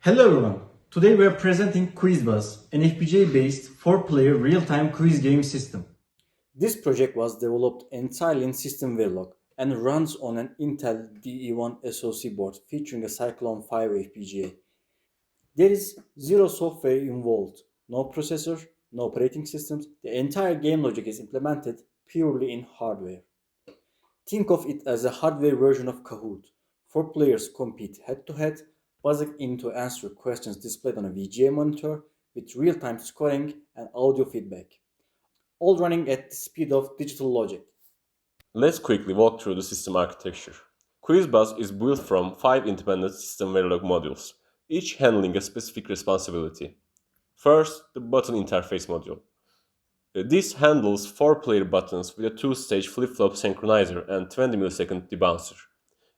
Hello everyone, today we are presenting QuizBuzz, an FPGA-based 4-player real-time quiz game system. This project was developed entirely in SystemVerilog and runs on an Intel DE1-SoC board featuring a Cyclone 5 FPGA. There is zero software involved, no processor, no operating systems. The entire game logic is implemented purely in hardware. Think of it as a hardware version of Kahoot. 4 players compete head-to-head, buzzing in to answer questions displayed on a VGA monitor with real-time scoring and audio feedback, all running at the speed of digital logic. Let's quickly walk through the system architecture. QuizBuzz is built from 5 independent SystemVerilog modules, each handling a specific responsibility. First, the button interface module. This handles 4-player buttons with a 2-stage flip-flop synchronizer and 20 millisecond debouncer.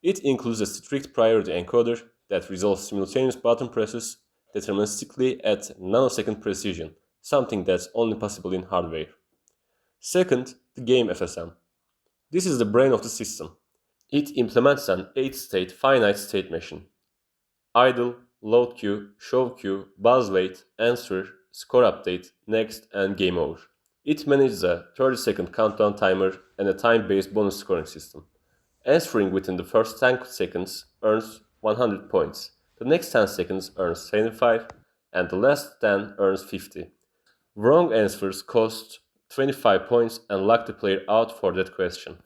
It includes a strict priority encoder that resolves simultaneous button presses deterministically at nanosecond precision, something that's only possible in hardware. Second, the game FSM. This is the brain of the system. It implements an 8-state finite state machine. Idle, load queue, show queue, buzz wait, answer, score update, next, and game over. It manages a 30-second countdown timer and a time-based bonus scoring system. Answering within the first 10 seconds earns 100 points, the next 10 seconds earns 75, and the last 10 earns 50. Wrong answers cost 25 points and lock the player out for that question.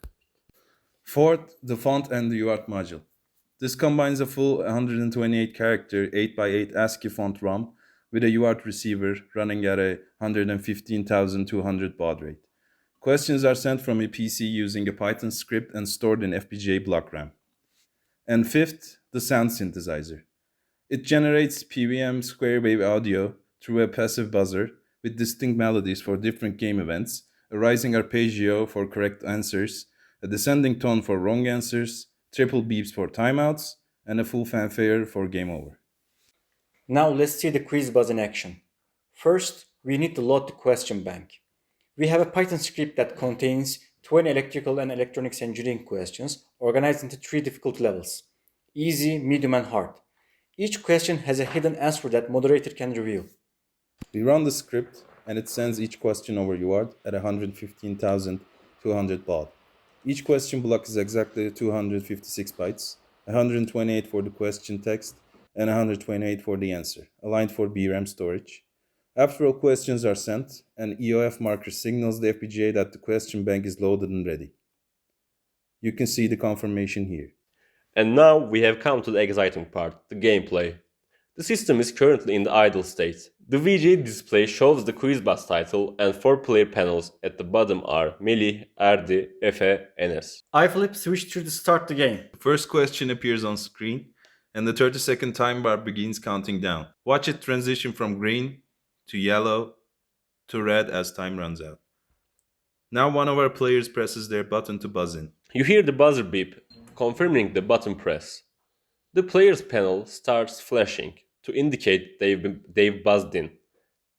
Fourth, the font and the UART module. This combines a full 128-character 8x8 ASCII font ROM with a UART receiver running at a 115,200 baud rate. Questions are sent from a PC using a Python script and stored in FPGA block RAM. And fifth, the sound synthesizer. It generates PWM square wave audio through a passive buzzer with distinct melodies for different game events, a rising arpeggio for correct answers, a descending tone for wrong answers, triple beeps for timeouts, and a full fanfare for game over. Now let's see the QuizBuzz in action. First, we need to load the question bank. We have a Python script that contains 20 electrical and electronics engineering questions organized into 3 difficult levels: easy, medium, and hard. Each question has a hidden answer that moderator can reveal. We run the script and it sends each question over UART at 115,200 baud. Each question block is exactly 256 bytes, 128 for the question text and 128 for the answer, aligned for BRAM storage. After all questions are sent, an EOF marker signals the FPGA that the question bank is loaded and ready. You can see the confirmation here. And now we have come to the exciting part, the gameplay. The system is currently in the idle state. The VGA display shows the QuizBuzz title and 4-player panels at the bottom are Melih, ERDİ, Efe, Enes. I flip switch to start the game. The first question appears on screen and the 30-second time bar begins counting down. Watch it transition from green to yellow to red as time runs out. Now one of our players presses their button to buzz in. You hear the buzzer beep, confirming the button press. The player's panel starts flashing to indicate they've buzzed in,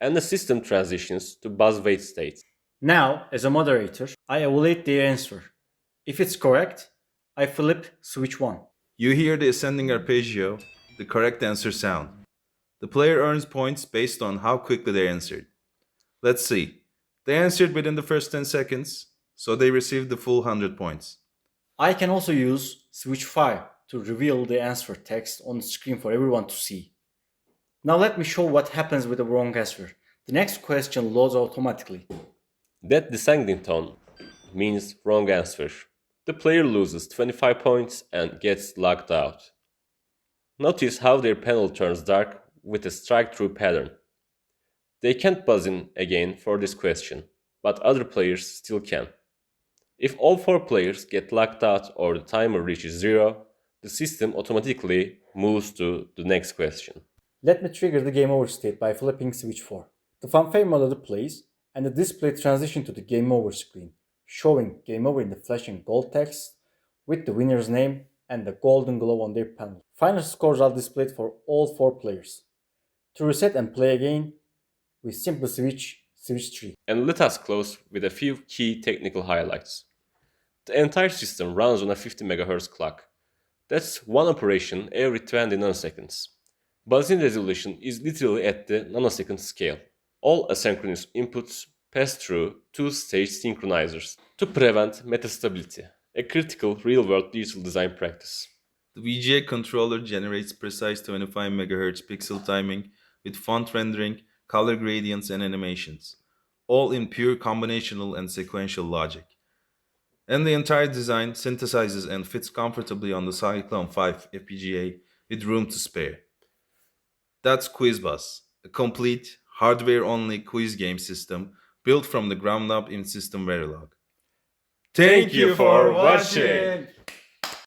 and the system transitions to buzz wait state. Now, as a moderator, I evaluate the answer. If it's correct, I flip switch 1. You hear the ascending arpeggio, the correct answer sound. The player earns points based on how quickly they answered. Let's see. They answered within the first 10 seconds, so they received the full 100 points. I can also use switch 5 to reveal the answer text on the screen for everyone to see. Now let me show what happens with the wrong answer. The next question loads automatically. That descending tone means wrong answer. The player loses 25 points and gets locked out. Notice how their panel turns dark with a strike-through pattern. They can't buzz in again for this question, but other players still can. If all 4 players get locked out or the timer reaches 0, the system automatically moves to the next question. Let me trigger the game over state by flipping switch 4. The fanfare melody plays and the display transitions to the game over screen, showing game over in the flashing gold text with the winner's name and the golden glow on their panel. Final scores are displayed for all 4 players. To reset and play again, we simply switch 3. And let us close with a few key technical highlights. The entire system runs on a 50 MHz clock. That's one operation every 20 nanoseconds. Buzzing resolution is literally at the nanosecond scale. All asynchronous inputs pass through two-stage synchronizers to prevent metastability, a critical real-world digital design practice. The VGA controller generates precise 25 MHz pixel timing with font rendering, color gradients, and animations, all in pure combinational and sequential logic. And the entire design synthesizes and fits comfortably on the Cyclone 5 FPGA with room to spare. That's QuizBuzz, a complete, hardware-only quiz game system built from the ground up in SystemVerilog. Thank you for watching!